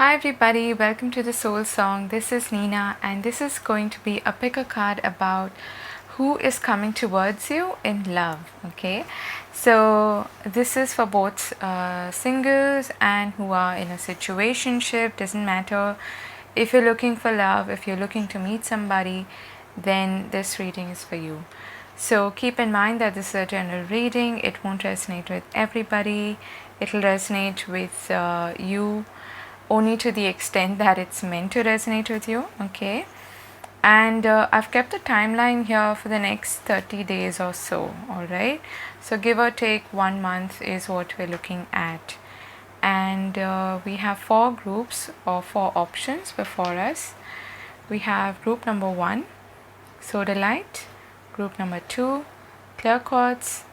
Hi everybody, welcome to the Soul Song. This is Nina and this is going to be a pick a card about who is coming towards you in love. Okay, so this is for both singles and who are in a situationship. Doesn't matter if you're looking for love, if you're looking to meet somebody, then this reading is for you. So keep in mind that this is a general reading. It won't resonate with everybody. It'll resonate with you only to the extent that it's meant to resonate with you. Okay, and I've kept the timeline here for the next 30 days or so. All right, so give or take 1 month is what we're looking at, and we have 4 groups or 4 options before us. We have group number 1, sodalite; group number 2, clear quartz;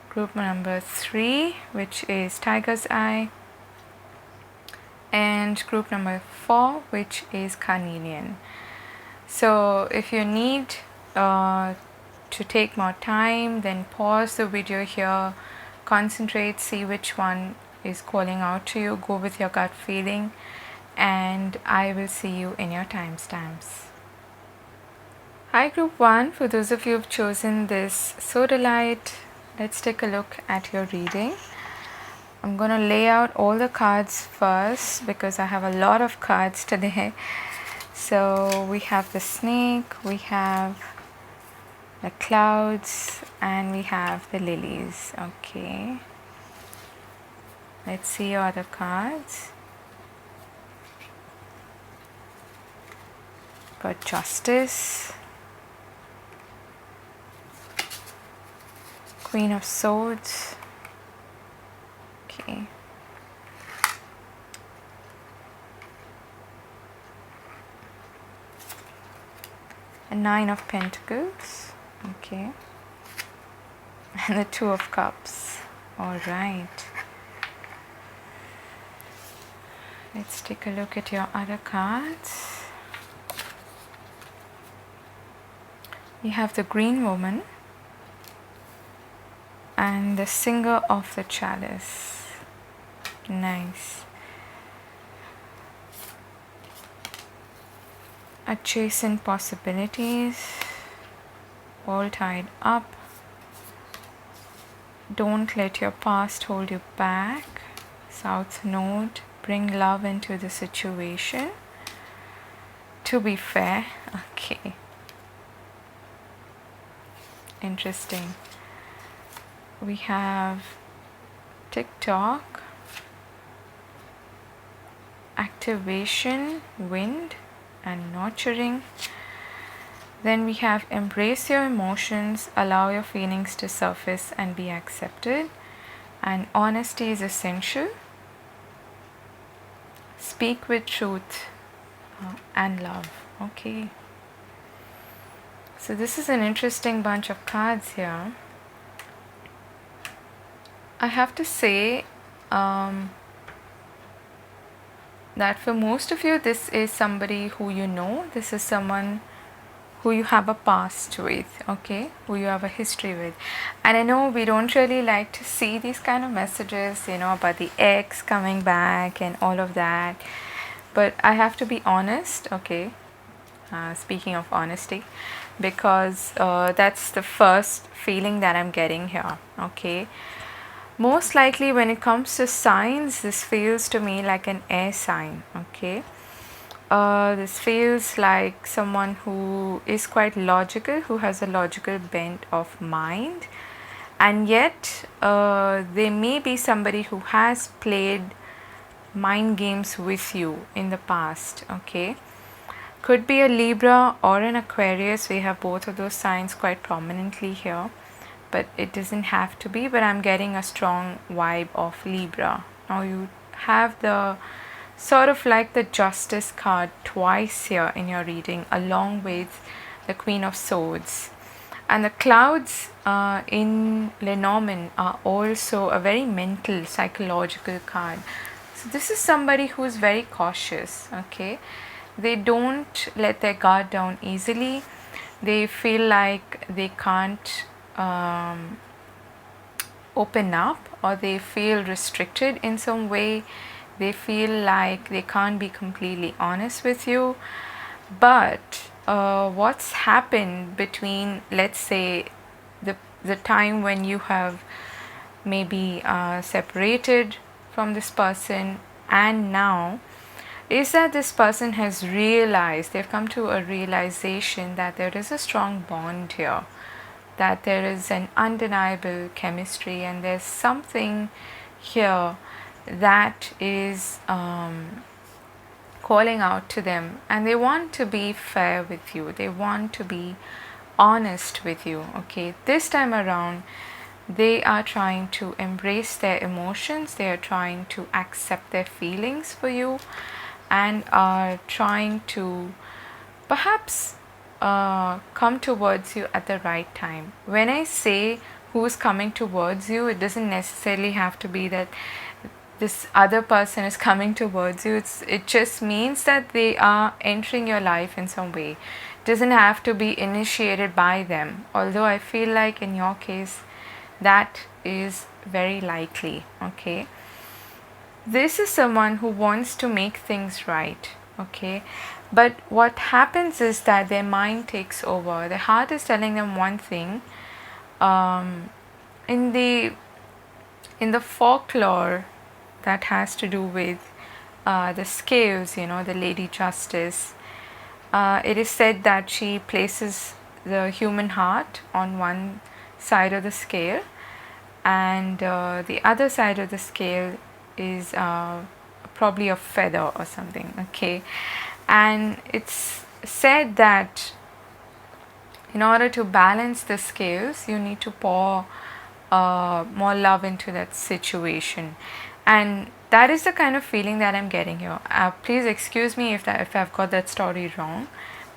group number 3, which is tiger's eye; and group number 4, which is carnelian. So if you need to take more time, then pause the video here, concentrate, see which one is calling out to you, go with your gut feeling, and I will see you in your timestamps. Hi group 1, for those of you who've chosen this sodalite, let's take a look at your reading. I'm going to lay out all the cards first because I have a lot of cards today. So we have the snake, we have the clouds, and we have the lilies. Okay, let's see your other cards. Got justice, Queen of Swords. Okay, a 9 of Pentacles. Okay, and the 2 of Cups. All right, let's take a look at your other cards. You have the Green Woman and the Singer of the Chalice. Nice. Adjacent possibilities, all tied up. Don't let your past hold you back. South Node, bring love into the situation. To be fair. Okay, interesting. We have TikTok, activation, wind, and nurturing. Then we have embrace your emotions, allow your feelings to surface and be accepted, and honesty is essential. Speak with truth and love. Okay, so this is an interesting bunch of cards here. I have to say that for most of you, this is somebody who you know. This is someone who you have a past with, okay, who you have a history with. And I know we don't really like to see these kind of messages, about the ex coming back and all of that. But I have to be honest, okay, speaking of honesty, because that's the first feeling that I'm getting here, okay. Most likely when it comes to signs, this feels to me like an air sign, okay. This feels like someone who is quite logical, who has a logical bent of mind, and yet they may be somebody who has played mind games with you in the past, okay. Could be a Libra or an Aquarius. We have both of those signs quite prominently here, but it doesn't have to be. But I'm getting a strong vibe of Libra. Now you have the sort of like the Justice card twice here in your reading, along with the Queen of Swords. And the clouds in Lenormand are also a very mental, psychological card. So this is somebody who is very cautious, okay. They don't let their guard down easily. They feel like they can't open up, or they feel restricted in some way They feel like they can't be completely honest with you. But what's happened between, let's say, the time when you have maybe separated from this person and now, is that this person has realized, they've come to a realization that there is a strong bond here, that there is an undeniable chemistry, and there's something here that is calling out to them, and they want to be fair with you, they want to be honest with you. Okay, this time around they are trying to embrace their emotions, they are trying to accept their feelings for you, and are trying to perhaps come towards you at the right time. When I say who's coming towards you, it doesn't necessarily have to be that this other person is coming towards you. It just means that they are entering your life in some way. It doesn't have to be initiated by them, although I feel like in your case that is very likely. Okay, this is someone who wants to make things right. Okay, but what happens is that their mind takes over. The heart is telling them one thing. In the folklore that has to do with the scales, the Lady Justice, it is said that she places the human heart on one side of the scale, and the other side of the scale is probably a feather or something. Okay, and it's said that in order to balance the scales, you need to pour more love into that situation, and that is the kind of feeling that I'm getting here. Please excuse me if I've got that story wrong,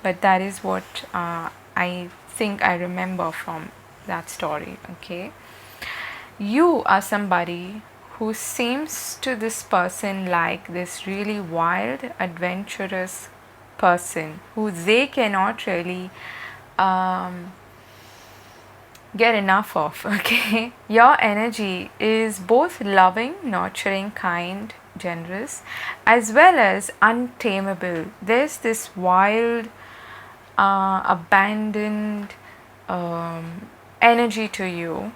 but that is what I think I remember from that story. Okay, you are somebody who seems to this person like this really wild, adventurous person who they cannot really get enough of. Okay, your energy is both loving, nurturing, kind, generous, as well as untamable. There's this wild, abandoned energy to you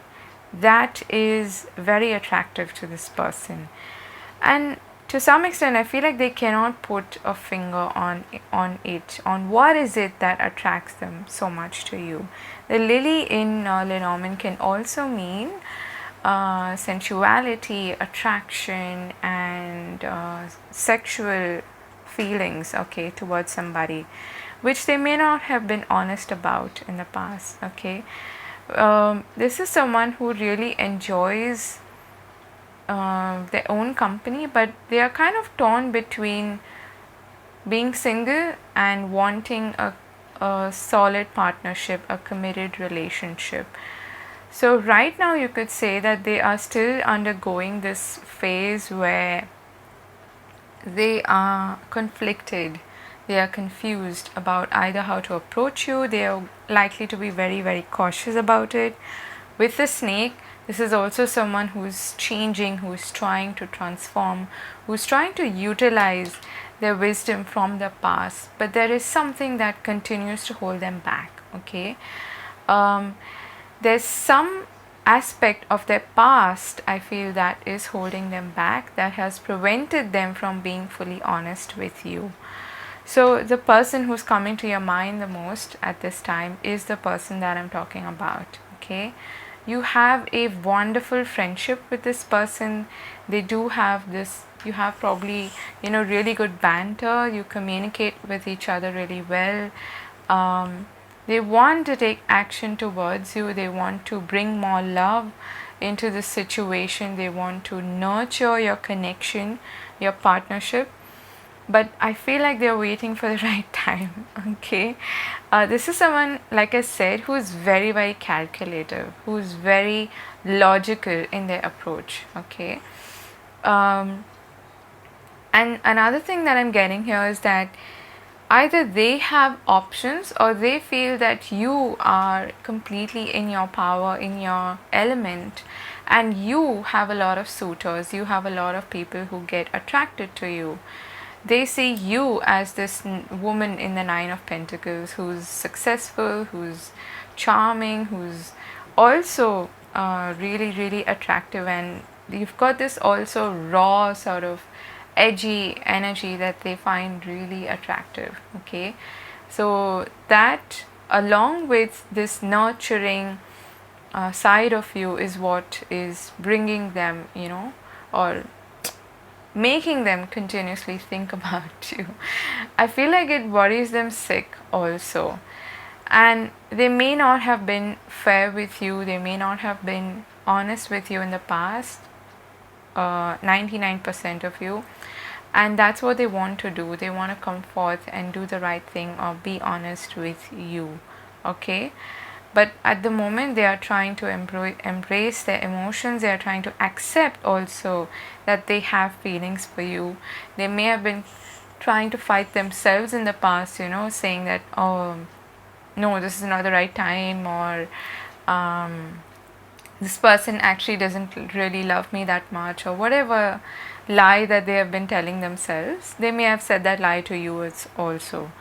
that is very attractive to this person, and to some extent I feel like they cannot put a finger on what is it that attracts them so much to you. The lily in Lenormand can also mean sensuality, attraction, and sexual feelings, okay, towards somebody, which they may not have been honest about in the past. Okay, this is someone who really enjoys their own company, but they are kind of torn between being single and wanting a solid partnership, a committed relationship. So right now you could say that they are still undergoing this phase where they are conflicted, they are confused about either how to approach you. They are likely to be very, very cautious about it. With the snake, this is also someone who's changing, who's trying to transform, who's trying to utilize their wisdom from the past, but there is something that continues to hold them back. Okay, there's some aspect of their past, I feel, that is holding them back, that has prevented them from being fully honest with you. So the person who's coming to your mind the most at this time is the person that I'm talking about. Okay, you have a wonderful friendship with this person. They do have this, you have probably really good banter, you communicate with each other really well. They want to take action towards you, they want to bring more love into the situation, they want to nurture your connection, your partnership, but I feel like they're waiting for the right time. Okay, this is someone, like I said, who is very, very calculative, who is very logical in their approach. Okay, and another thing that I'm getting here is that either they have options or they feel that you are completely in your power, in your element, and you have a lot of suitors, you have a lot of people who get attracted to you. They see you as this woman in the Nine of Pentacles who's successful, who's charming, who's also really, really attractive, and you've got this also raw sort of edgy energy that they find really attractive. Okay, so that along with this nurturing side of you is what is bringing them, or making them continuously think about you. I feel like it worries them sick also. And they may not have been fair with you, they may not have been honest with you in the past, 99% of you. And that's what they want to do. They want to come forth and do the right thing or be honest with you. Okay? But at the moment, they are trying to embrace their emotions. They are trying to accept also that they have feelings for you. They may have been trying to fight themselves in the past, saying that, oh, no, this is not the right time, or this person actually doesn't really love me that much, or whatever lie that they have been telling themselves. They may have said that lie to you also.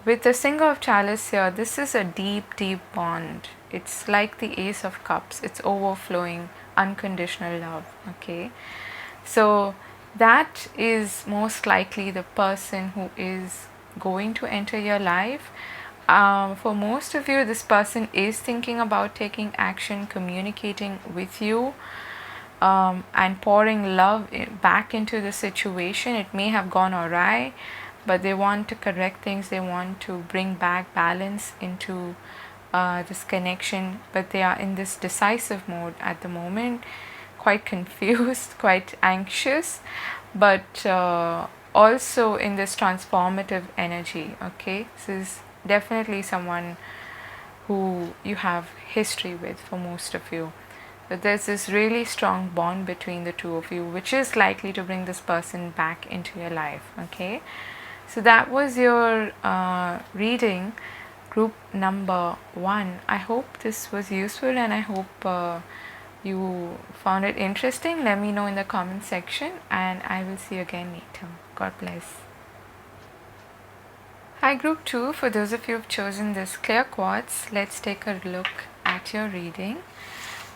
With the Singer of Chalice here, this is a deep, deep bond. It's like the Ace of Cups. It's overflowing, unconditional love. Okay, so that is most likely the person who is going to enter your life. For most of you, this person is thinking about taking action, communicating with you, and pouring love back into the situation. It may have gone awry, but they want to correct things. They want to bring back balance into this connection, but they are in this decisive mode at the moment, quite confused, quite anxious, but also in this transformative energy. Okay, this is definitely someone who you have history with for most of you. But there's this really strong bond between the two of you, which is likely to bring this person back into your life. Okay, so that was your reading, group number 1. I hope this was useful, and I hope you found it interesting. Let me know in the comment section, and I will see you again later. God bless. Hi group 2, for those of you who have chosen this clear quartz, let's take a look at your reading.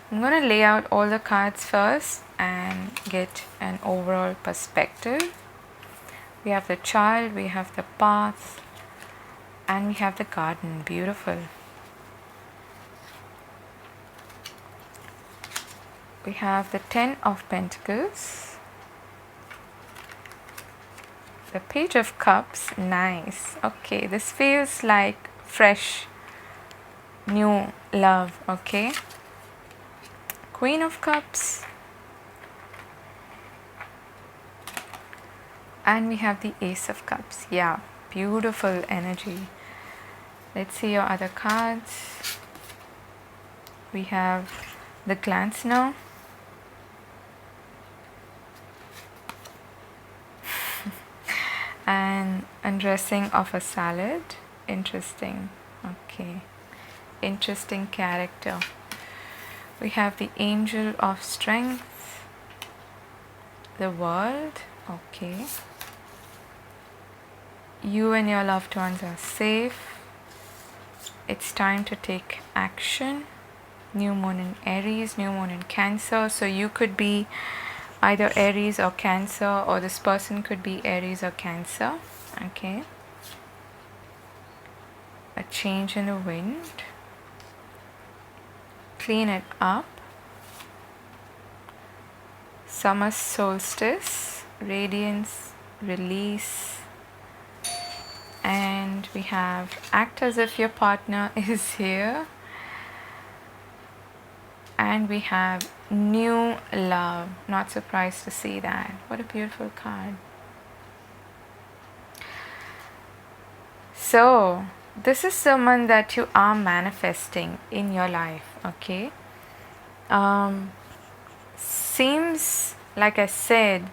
I'm going to lay out all the cards first and get an overall perspective. We have the child, we have the path, and we have the garden. Beautiful. We have the 10 of Pentacles, the Page of Cups. Nice. Okay, this feels like fresh, new love. Okay, Queen of Cups, and we have the Ace of Cups. Yeah, beautiful energy. Let's see your other cards. We have the Glance now. And undressing of a salad. Interesting. Okay, interesting character. We have the Angel of Strength, the World. Okay, you and your loved ones are safe. It's time to take action. New moon in Aries, new moon in Cancer. So you could be either Aries or Cancer, or this person could be Aries or Cancer. Okay, a change in the wind. Clean it up. Summer solstice, radiance, release. And we have act as if your partner is here. And we have new love. Not surprised to see that. What a beautiful card. So this is someone that you are manifesting in your life. Okay, seems, like I said,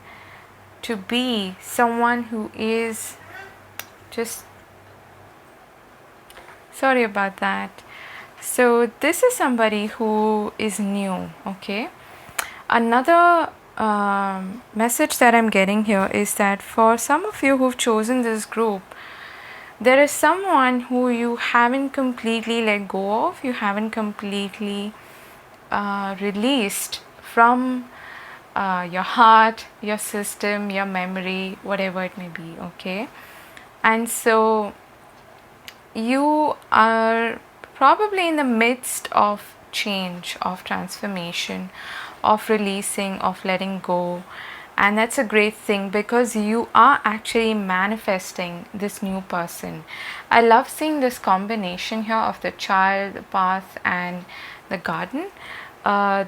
to be someone who is just sorry about that. So this is somebody who is new, okay? Another message that I'm getting here is that for some of you who've chosen this group, there is someone who you haven't completely let go of, you haven't completely released from your heart, your system, your memory, whatever it may be, okay? And so you are probably in the midst of change, of transformation, of releasing, of letting go. And that's a great thing because you are actually manifesting this new person. I love seeing this combination here of the child, the path, and the garden.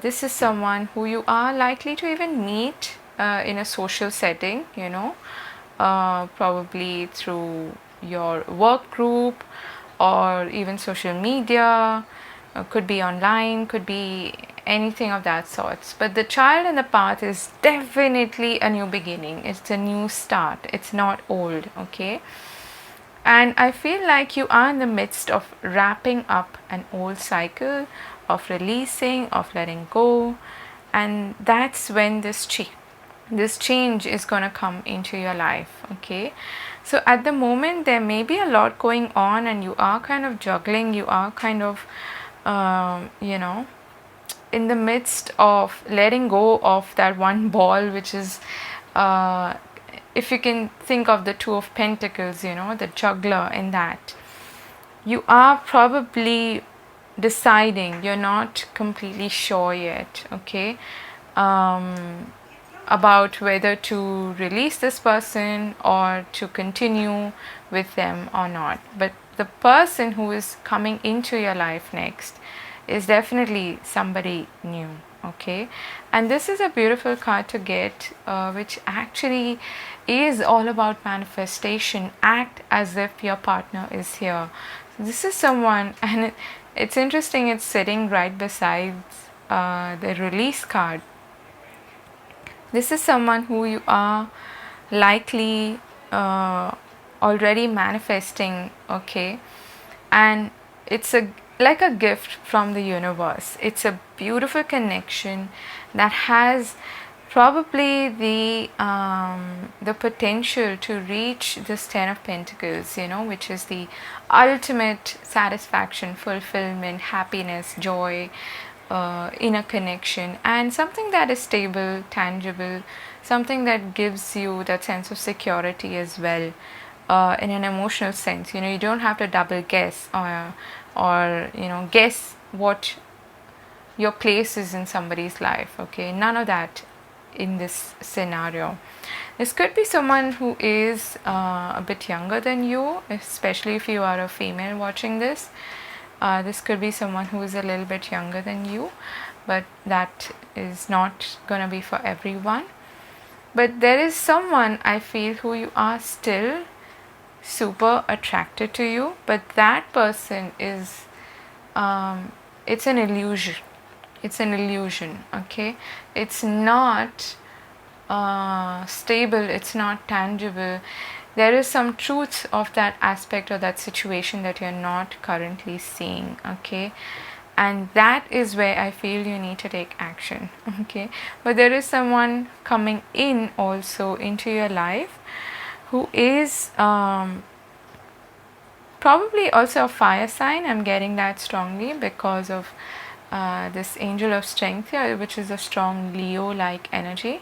This is someone who you are likely to even meet in a social setting, you know, probably through your work group or even social media, could be online, could be anything of that sorts. But the child and the path is definitely a new beginning. It's a new start. It's not old, okay? And I feel like you are in the midst of wrapping up an old cycle of releasing, of letting go, and that's when this change is going to come into your life, okay? So at the moment there may be a lot going on and you are kind of juggling, you are kind of you know, in the midst of letting go of that one ball, which is if you can think of the Two of Pentacles, you know, the juggler in that, you are probably deciding, you're not completely sure yet, okay, about whether to release this person or to continue with them or not. But the person who is coming into your life next is definitely somebody new, okay? And this is a beautiful card to get, which actually is all about manifestation. Act as if your partner is here. So this is someone, and it's interesting, it's sitting right beside the release card. This is someone who you are likely already manifesting, okay? And it's like a gift from the universe. It's a beautiful connection that has probably the potential to reach this Ten of Pentacles, you know, which is the ultimate satisfaction, fulfillment, happiness, joy in a connection, and something that is stable, tangible, something that gives you that sense of security as well, in an emotional sense. You know, you don't have to double guess or you know, guess what your place is in somebody's life, okay? None of that in this scenario. This could be someone who is a bit younger than you, especially if you are a female watching this. This could be someone who is a little bit younger than you, but that is not going to be for everyone. But there is someone, I feel, who you are still super attracted to you, but that person is it's an illusion. It's an illusion, okay? It's not stable, it's not tangible. There is some truth of that aspect or that situation that you're not currently seeing, okay? And that is where I feel you need to take action, okay? But there is someone coming in also into your life who is probably also a fire sign. I'm getting that strongly because of this Angel of Strength here, which is a strong Leo-like energy,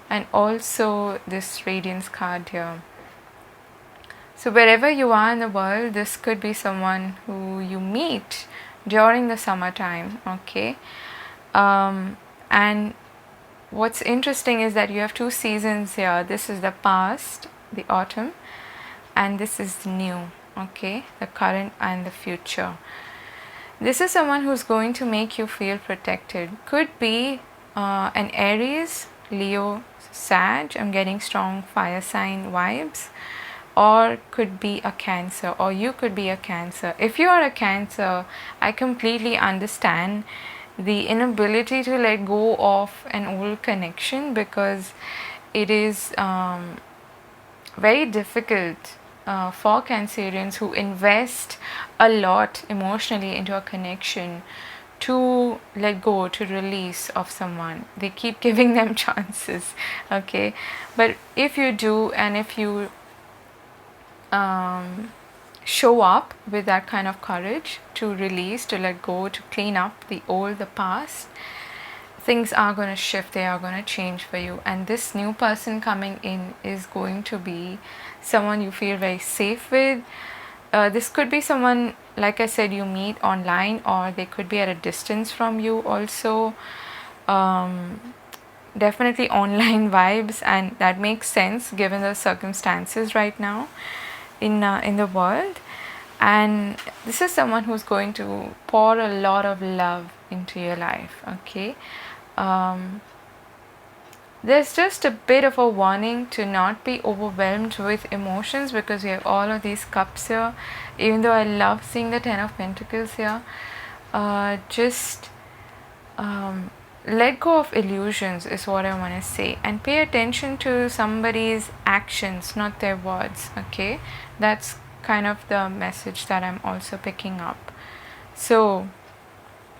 and also this Radiance card here. So wherever you are in the world, this could be someone who you meet during the summertime, okay? And what's interesting is that you have two seasons here. This is the past, the autumn, and this is the new, okay? The current and the future. This is someone who's going to make you feel protected. Could be an Aries, Leo, Sag. I'm getting strong fire sign vibes. Or could be a Cancer, or you could be a Cancer. If you are a Cancer, I completely understand the inability to let go of an old connection, because it is very difficult for Cancerians who invest a lot emotionally into a connection to let go, to release of someone. They keep giving them chances, okay? But if you do, and if you show up with that kind of courage to release, to let go, to clean up the old, the past, things are going to shift, they are going to change for you. And this new person coming in is going to be someone you feel very safe with. This could be someone, like I said, you meet online, or they could be at a distance from you also. Definitely online vibes, and that makes sense given the circumstances right now in the world. And this is someone who's going to pour a lot of love into your life, okay? There's just a bit of a warning to not be overwhelmed with emotions, because we have all of these cups here. Even though I love seeing the 10 of Pentacles here, just let go of illusions is what I want to say, and pay attention to somebody's actions, not their words, okay? That's kind of the message that I'm also picking up. So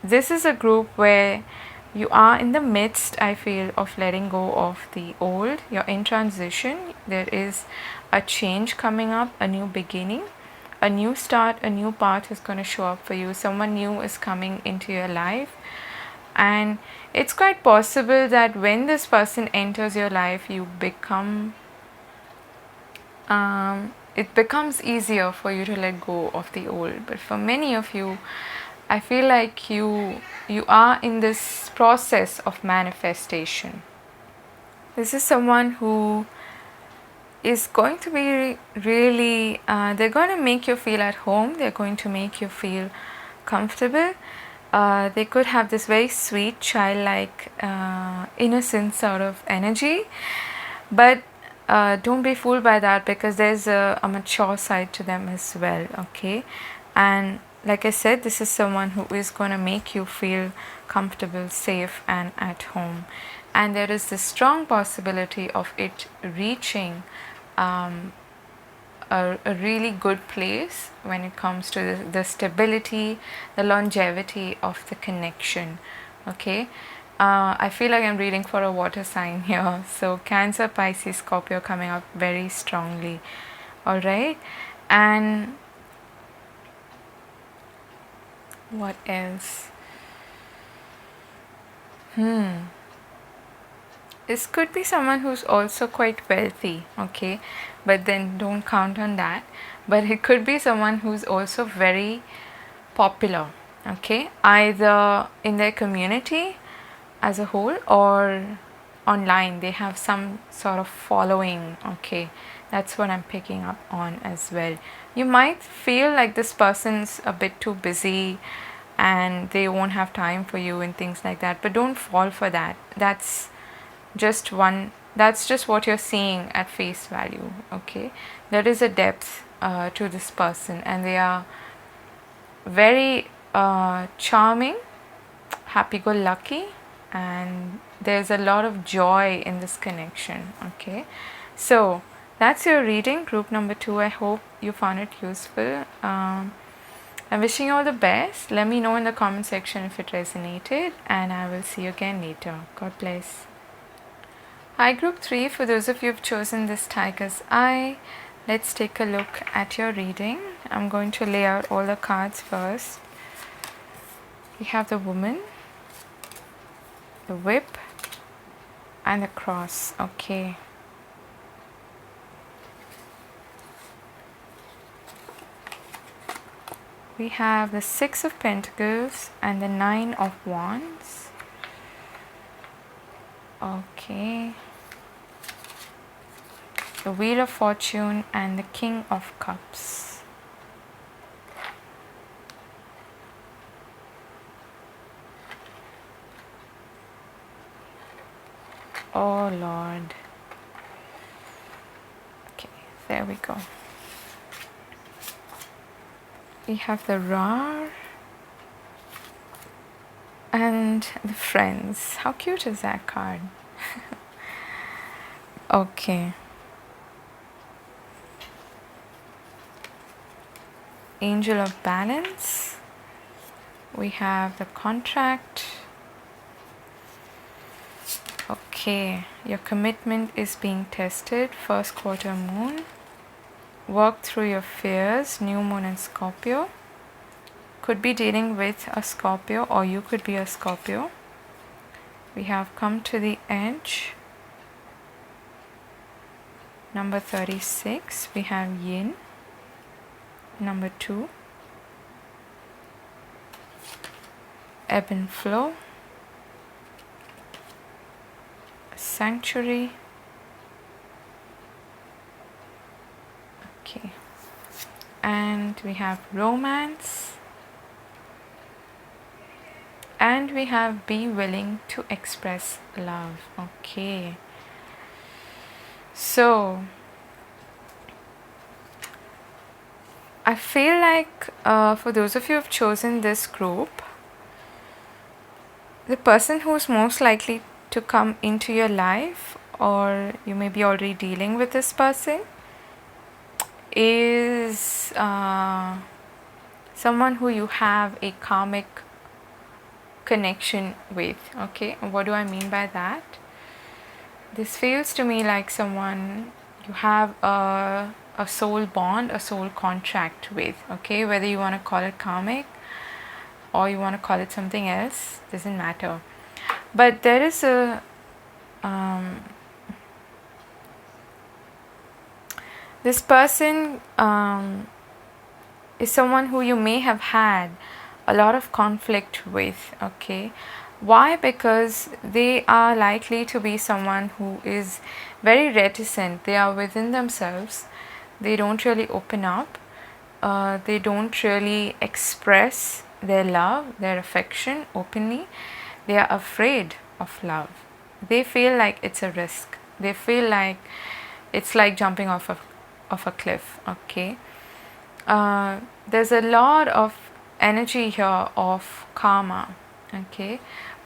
this is a group where you are in the midst, I feel, of letting go of the old. You're in transition. There is a change coming up, a new beginning, a new start, a new path is going to show up for you. Someone new is coming into your life, and it's quite possible that when this person enters your life, you become it becomes easier for you to let go of the old. But for many of you, I feel like you are in this process of manifestation. This is someone who is going to be really, they're going to make you feel at home. They're going to make you feel comfortable. They could have this very sweet, childlike, innocent sort of energy. But don't be fooled by that, because there's a mature side to them as well, okay? And like I said, this is someone who is going to make you feel comfortable, safe, and at home. And there is this strong possibility of it reaching a really good place when it comes to the stability, the longevity of the connection, okay? I feel like I'm reading for a water sign here. So Cancer, Pisces, Scorpio coming up very strongly, all right? And what else? This could be someone who's also quite wealthy, okay? But then don't count on that. But it could be someone who's also very popular, okay? Either in their community as a whole, or online. They have some sort of following, okay? That's what I'm picking up on as well. You might feel like this person's a bit too busy and they won't have time for you and things like that, but don't fall for that. That's just what you're seeing at face value, okay? There is a depth to this person, and they are very charming, happy-go-lucky, and there's a lot of joy in this connection, okay? So that's your reading, group number 2. I hope you found it useful. I'm wishing you all the best. Let me know in the comment section if it resonated, and I will see you again later. God bless. Hi, group 3. For those of you who've chosen this tiger's eye, let's take a look at your reading. I'm going to lay out all the cards first. We have the woman, the whip, and the cross, okay? We have the 6 of Pentacles and the 9 of Wands, okay? The Wheel of Fortune and the King of Cups. Oh Lord. Okay, there we go. We have the Rar and the Friends. How cute is that card? Okay. Angel of Balance. We have the contract. Okay, your commitment is being tested. First quarter moon. Work through your fears. New moon in Scorpio. Could be dealing with a Scorpio, or you could be a Scorpio. We have come to the edge. Number 36, we have Yin. Number 2, Ebb and Flow. Sanctuary. Okay. And we have Romance. And we have Be Willing to Express Love. Okay. So, I feel like for those of you who have chosen this group, the person who's most likely to come into your life, or you may be already dealing with this person, is someone who you have a karmic connection with. Okay, what do I mean by that? This feels to me like someone you have a soul bond, a soul contract with. Okay, whether you want to call it karmic or you want to call it something else, doesn't matter. But there is a this person is someone who you may have had a lot of conflict with. Okay, why? Because they are likely to be someone who is very reticent. They are within themselves. They don't really open up. They don't really express their love, their affection openly. They are afraid of love. They feel like it's a risk. They feel like it's like jumping off a cliff. Okay, there's a lot of energy here of karma. Okay,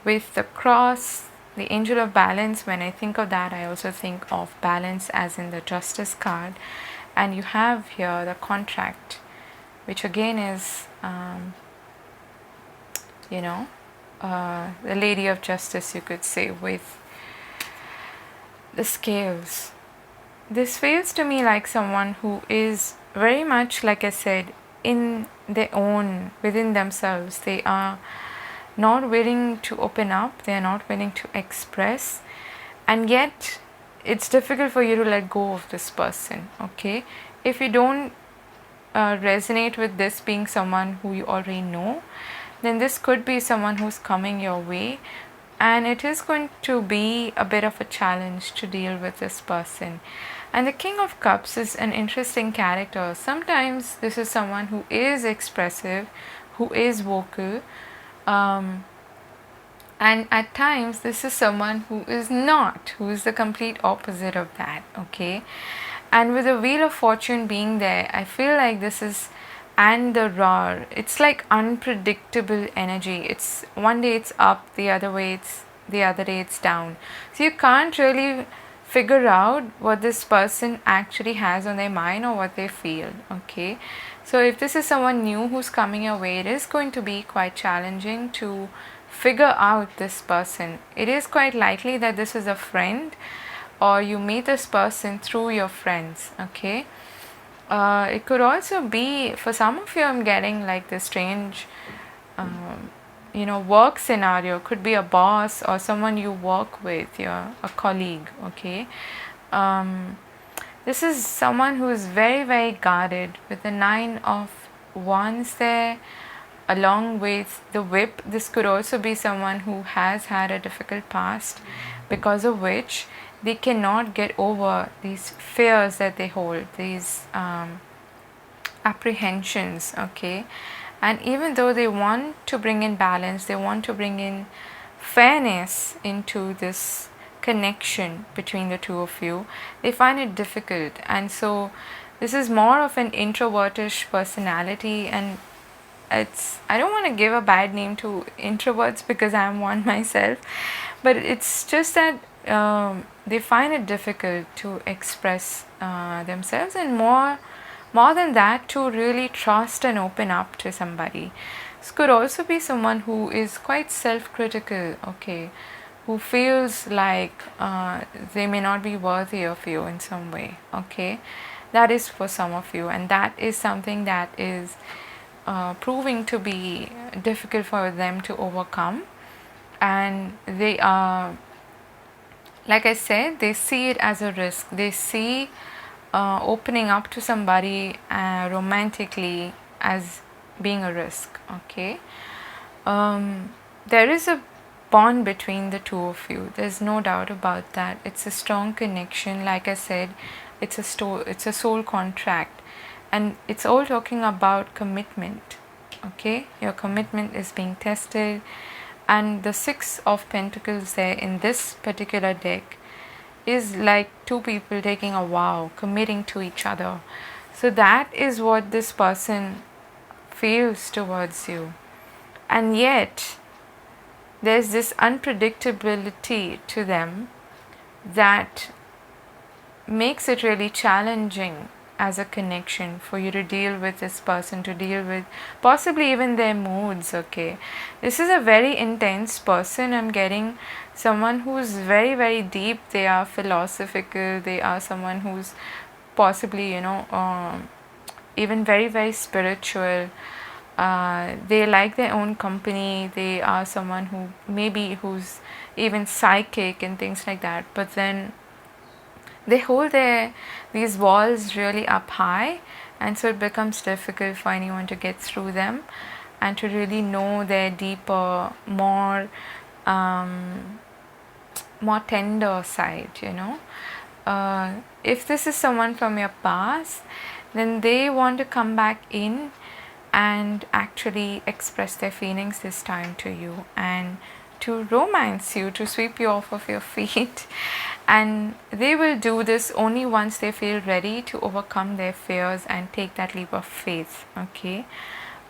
with the cross, the angel of balance. When I think of that, I also think of balance as in the justice card, and you have here the contract, which again is the lady of justice, you could say, with the scales. This feels to me like someone who is very much, like I said, in their own, within themselves. They are not willing to open up, they are not willing to express, and yet it's difficult for you to let go of this person. Okay, if you don't resonate with this being someone who you already know, then this could be someone who's coming your way, and it is going to be a bit of a challenge to deal with this person. And the King of Cups is an interesting character. Sometimes this is someone who is expressive, who is vocal, and at times this is someone who is not, who is the complete opposite of that. Okay, and with the Wheel of Fortune being there, I feel like this is, and the roar, it's like unpredictable energy. It's one day it's up, the other day it's down. So you can't really figure out what this person actually has on their mind or what they feel. Okay, so if this is someone new who's coming your way, it is going to be quite challenging to figure out this person. It is quite likely that this is a friend, or you meet this person through your friends. Okay, it could also be, for some of you, I'm getting like this strange work scenario. Could be a boss or someone you work with, a colleague. Okay, this is someone who is very, very guarded, with the 9 of Wands there along with the Whip. This could also be someone who has had a difficult past, because of which they cannot get over these fears that they hold, these apprehensions. Okay, and even though they want to bring in balance, they want to bring in fairness into this connection between the two of you, they find it difficult. And so this is more of an introvertish personality, and I don't want to give a bad name to introverts because I'm one myself, but it's just that they find it difficult to express themselves, and more more than that, to really trust and open up to somebody. This could also be someone who is quite self-critical, okay, who feels like they may not be worthy of you in some way, okay. That is for some of you, and that is something that is proving to be difficult for them to overcome. And they are, like I said, they see it as a risk. They see opening up to somebody romantically as being a risk, okay. There is a bond between the two of you, there's no doubt about that. It's a strong connection. Like I said, it's a soul contract, and it's all talking about commitment, okay. Your commitment is being tested, and the Six of Pentacles there in this particular deck is like two people taking a vow, committing to each other. So that is what this person feels towards you. And yet there's this unpredictability to them that makes it really challenging as a connection for you to deal with this person, to deal with possibly even their moods, okay. This is a very intense person. I'm getting someone who's very, very deep. They are philosophical. They are someone who's possibly, even very, very spiritual. They like their own company. They are someone who maybe who's even psychic and things like that, but then they hold these walls really up high, and so it becomes difficult for anyone to get through them and to really know their deeper, more tender side, if this is someone from your past, then they want to come back in and actually express their feelings this time to you, and to romance you, to sweep you off of your feet. And they will do this only once they feel ready to overcome their fears and take that leap of faith, okay.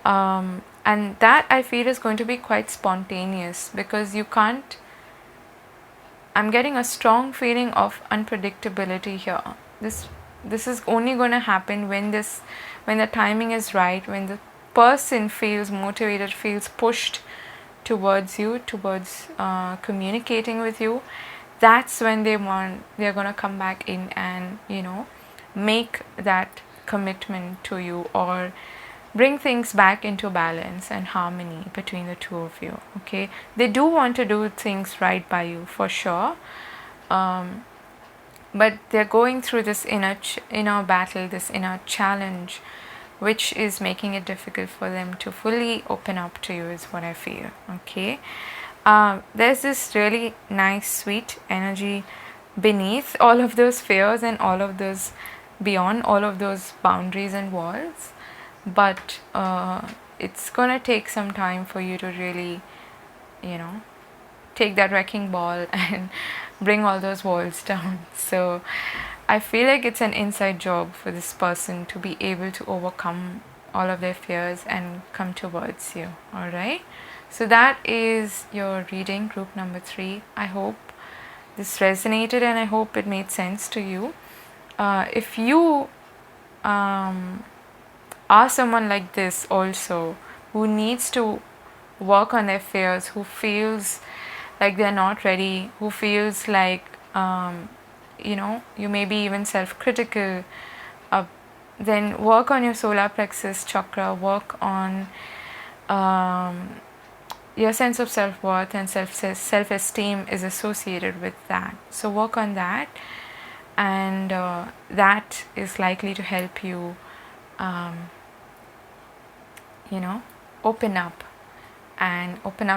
And that, I feel, is going to be quite spontaneous, because you can't, I'm getting a strong feeling of unpredictability here. This is only going to happen when the timing is right, when the person feels motivated, feels pushed towards you, towards communicating with you. That's when they're going to come back in and make that commitment to you, or bring things back into balance and harmony between the two of you, okay. They do want to do things right by you, for sure, but they're going through this inner battle, this inner challenge, which is making it difficult for them to fully open up to you, is what I feel, okay. There's this really nice, sweet energy beneath all of those fears and all of those, beyond all of those boundaries and walls, but it's gonna take some time for you to really, take that wrecking ball and bring all those walls down. So I feel like it's an inside job for this person to be able to overcome all of their fears and come towards you. All right, so that is your reading, group number 3. I hope this resonated and I hope it made sense to you. If you are someone like this also, who needs to work on their fears, who feels like they're not ready, who feels like you may be even self-critical, then work on your solar plexus chakra, work on your sense of self-worth, and self-esteem is associated with that. So work on that, and that is likely to help you open up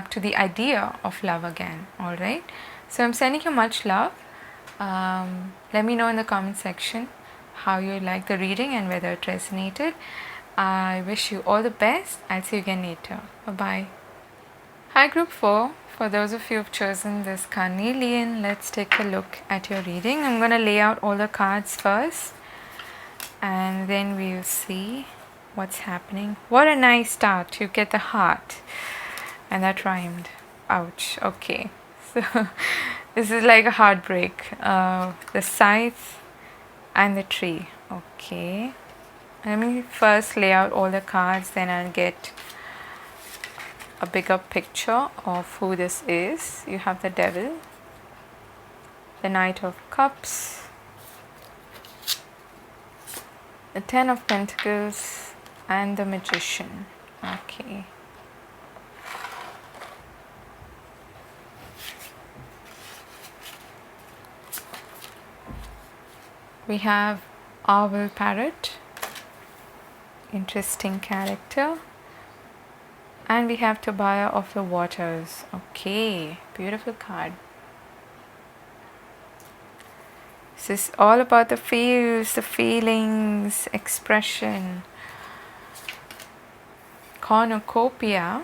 to the idea of love again. All right, so I'm sending you much love. Let me know in the comment section how you like the reading and whether it resonated. I wish you all the best. I'll see you again later. Bye bye. Hi group 4, for those of you who've chosen this carnelian, let's take a look at your reading. I'm going to lay out all the cards first, and then we'll see what's happening. What a nice start. You get the heart, and that rhymed. Ouch. Okay, so this is like a heartbreak. The scythe and the tree. Okay, Let me first lay out all the cards, then I'll get a bigger picture of who this is. You have the Devil, the Knight of Cups, the Ten of Pentacles, and the Magician. Okay. We have Owl Parrot, interesting character, and we have Tobiah of the Waters. Okay, beautiful card. This is all about the feels, the feelings, expression. Cornucopia.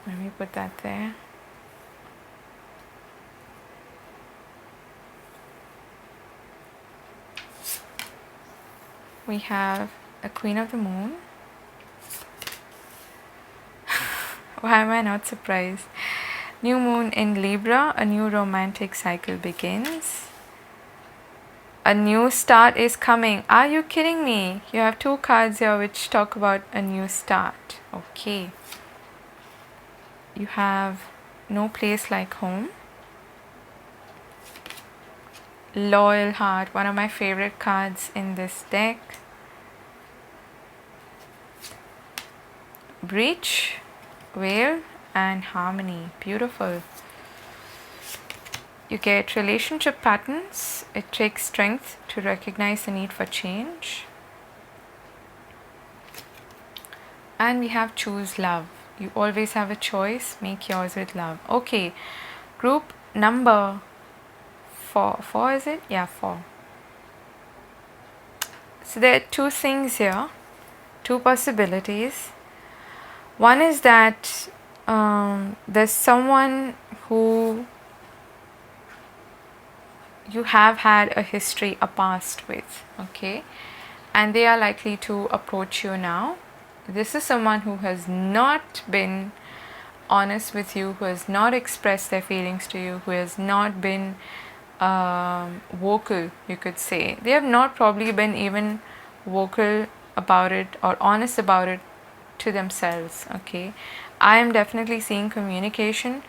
Let me put that there. We have a Queen of the Moon. Why am I not surprised? New moon in Libra, a new romantic cycle begins. A new start is coming. Are you kidding me? You have two cards here which talk about a new start. Okay. You have No Place Like Home. Loyal Heart, one of my favorite cards in this deck. Breach, Veil, and Harmony. Beautiful. You get relationship patterns. It takes strength to recognize the need for change. And we have Choose Love. You always have a choice. Make yours with love. Okay. Group number 4. 4 is it? Yeah, 4. So there are two things here. Two possibilities. One is that there's someone who you have had a history, a past with, okay, and they are likely to approach you now. This is someone who has not been honest with you, who has not expressed their feelings to you, who has not been vocal, you could say. They have not probably been even vocal about it or honest about it to themselves. Okay, I am definitely seeing communication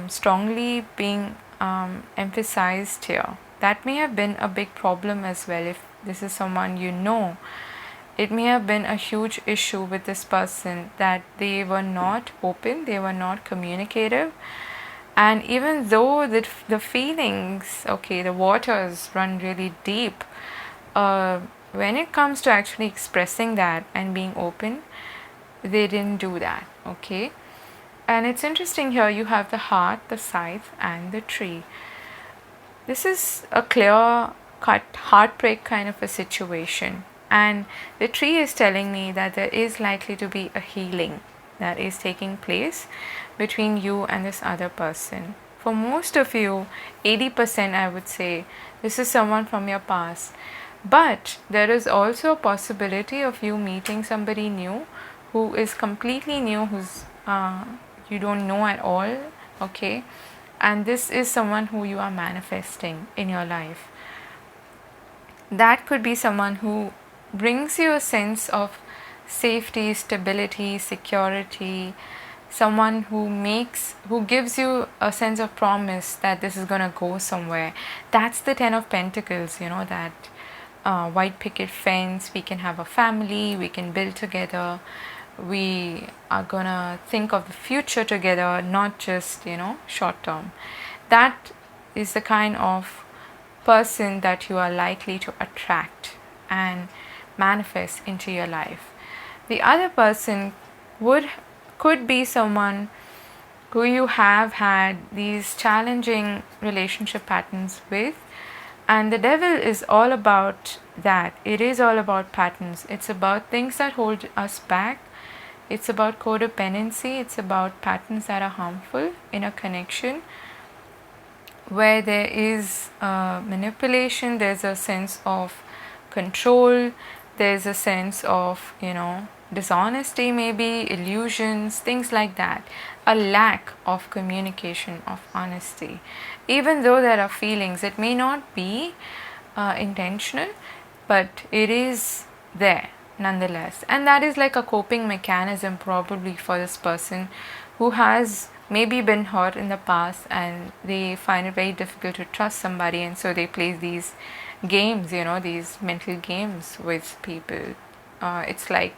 strongly being emphasized here. That may have been a big problem as well. If this is someone you know, it may have been a huge issue with this person that they were not open, they were not communicative, and even though the feelings, okay, the waters run really deep, when it comes to actually expressing that and being open, they didn't do that. Okay. And it's interesting here, you have the Heart, the Scythe, and the Tree. This is a clear cut heartbreak kind of a situation. And the Tree is telling me that there is likely to be a healing that is taking place between you and this other person. For most of you, 80% I would say, this is someone from your past. But there is also a possibility of you meeting somebody new who is completely new, who's you don't know at all, okay, and this is someone who you are manifesting in your life. That could be someone who brings you a sense of safety, stability, security, someone who gives you a sense of promise that this is going to go somewhere. That's the Ten of Pentacles, you know, that white picket fence. We can have a family, we can build together, we are gonna think of the future together, not just, you know, short term. That is the kind of person that you are likely to attract and manifest into your life. The other person could be someone who you have had these challenging relationship patterns with, and the Devil is all about that. It is all about patterns. It's about things that hold us back. It's about codependency. It's about patterns that are harmful in a connection where there is manipulation, there's a sense of control, there's a sense of, you know, dishonesty, maybe illusions, things like that. A lack of communication, of honesty. Even though there are feelings, it may not be intentional. but it is there nonetheless. And that is like a coping mechanism probably for this person who has maybe been hurt in the past and they find it very difficult to trust somebody, and so they play these games, these mental games with people. It's like,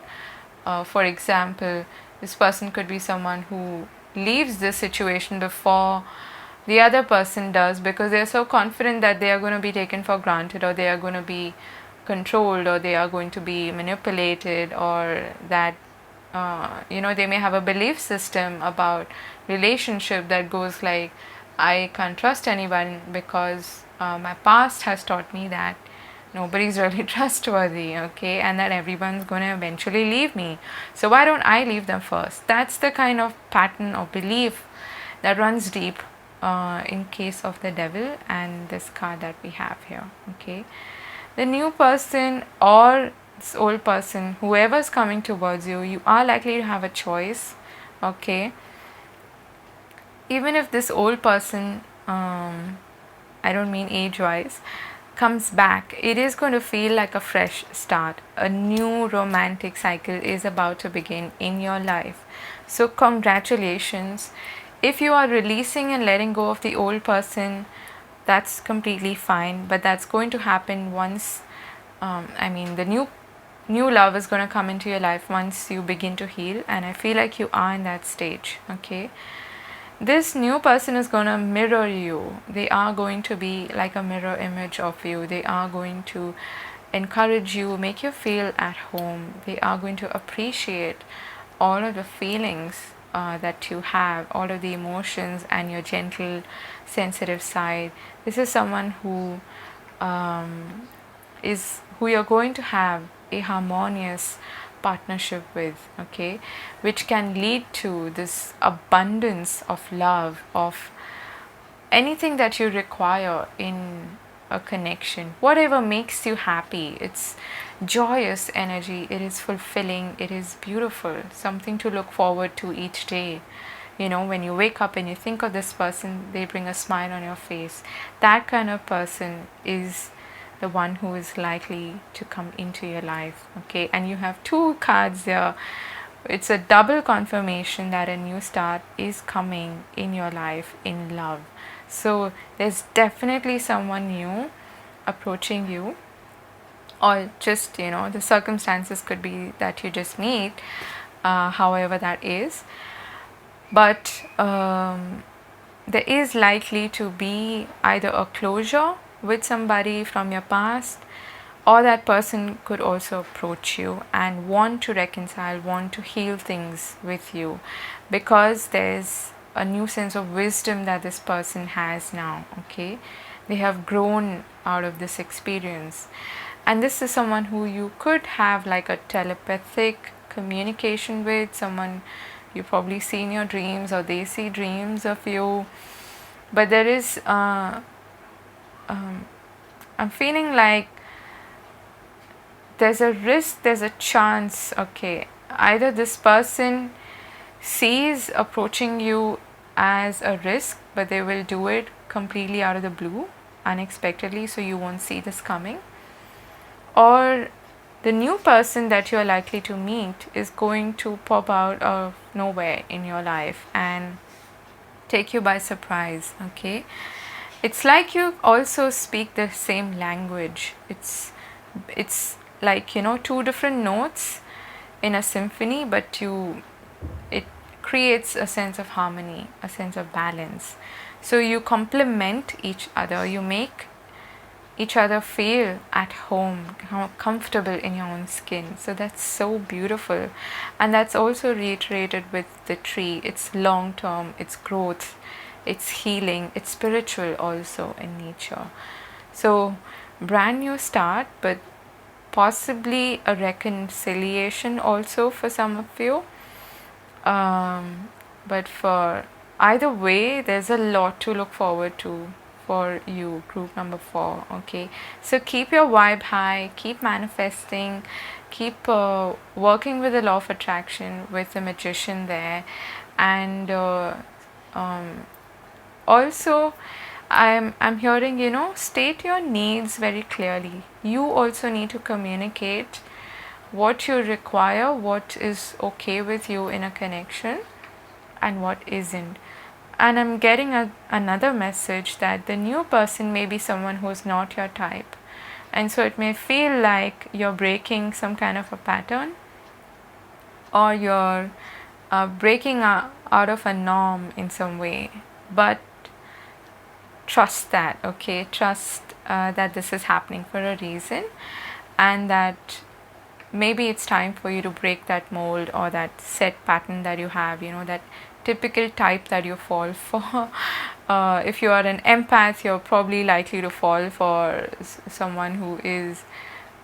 for example, this person could be someone who leaves this situation before the other person does, because they're so confident that they are going to be taken for granted, or they are going to be controlled, or they are going to be manipulated, or that they may have a belief system about relationship that goes like, I can't trust anyone because my past has taught me that nobody's really trustworthy, okay, and that everyone's going to eventually leave me, so why don't I leave them first? That's the kind of pattern or belief that runs deep in case of the devil and this card that we have here, okay. The new person or this old person, whoever's coming towards you, you are likely to have a choice, okay. Even if this old person, I don't mean age-wise, comes back, it is going to feel like a fresh start. A new romantic cycle is about to begin in your life. So congratulations. If you are releasing and letting go of the old person, that's completely fine, but that's going to happen once, the new love is going to come into your life once you begin to heal, and I feel like you are in that stage, okay. This new person is going to mirror you. They are going to be like a mirror image of you. They are going to encourage you, make you feel at home. They are going to appreciate all of the feelings that you have, all of the emotions, and your gentle, sensitive side. This is someone who you're going to have a harmonious partnership with, okay, which can lead to this abundance of love, of anything that you require in a connection, whatever makes you happy. It's joyous energy, it is fulfilling, it is beautiful, something to look forward to each day. When you wake up and you think of this person, they bring a smile on your face. That kind of person is the one who is likely to come into your life, okay. And you have two cards here. It's a double confirmation that a new start is coming in your life in love. So there's definitely someone new approaching you, or just the circumstances could be that you just meet, however that is. But there is likely to be either a closure with somebody from your past, or that person could also approach you and want to reconcile, want to heal things with you, because there's a new sense of wisdom that this person has now, okay. They have grown out of this experience, and this is someone who you could have like a telepathic communication with, someone you probably see in your dreams, or they see dreams of you. But there is I'm feeling like there's a risk, there's a chance, okay. Either this person sees approaching you as a risk, but they will do it completely out of the blue, unexpectedly, so you won't see this coming. Or the new person that you're likely to meet is going to pop out of nowhere in your life and take you by surprise, okay. It's like you also speak the same language. It's like two different notes in a symphony, but it creates a sense of harmony, a sense of balance. So you complement each other, you make each other feel at home, comfortable in your own skin. So that's so beautiful, and that's also reiterated with the tree. It's long term, it's growth, it's healing, it's spiritual also in nature. So brand new start, but possibly a reconciliation also for some of you. But for either way, there's a lot to look forward to for you, group number 4, okay. So keep your vibe high, keep manifesting, keep working with the law of attraction with the magician there. And also I'm hearing, state your needs very clearly. You also need to communicate what you require, what is okay with you in a connection, and what isn't. And I'm getting another message that the new person may be someone who's not your type. And so it may feel like you're breaking some kind of a pattern, or you're breaking out of a norm in some way. But trust that, okay? Trust that this is happening for a reason, and that maybe it's time for you to break that mold or that set pattern that you have, that typical type that you fall for. If you are an empath, you're probably likely to fall for someone who is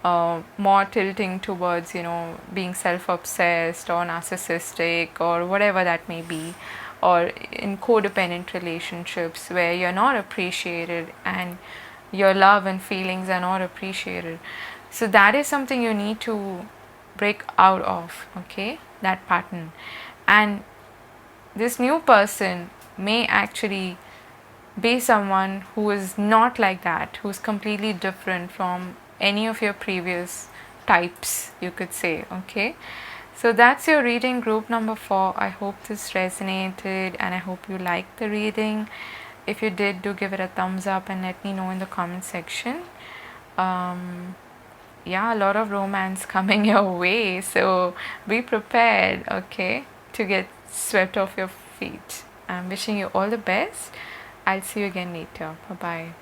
more tilting towards, being self-obsessed or narcissistic or whatever that may be, or in codependent relationships where you're not appreciated and your love and feelings are not appreciated. So that is something you need to break out of, okay, that pattern. And this new person may actually be someone who is not like that, who's completely different from any of your previous types, you could say, okay? So that's your reading, group number 4. I hope this resonated and I hope you liked the reading. If you did, do give it a thumbs up and let me know in the comment section. Yeah, a lot of romance coming your way, so be prepared, okay, to get swept off your feet. I'm wishing you all the best. I'll see you again later. Bye bye.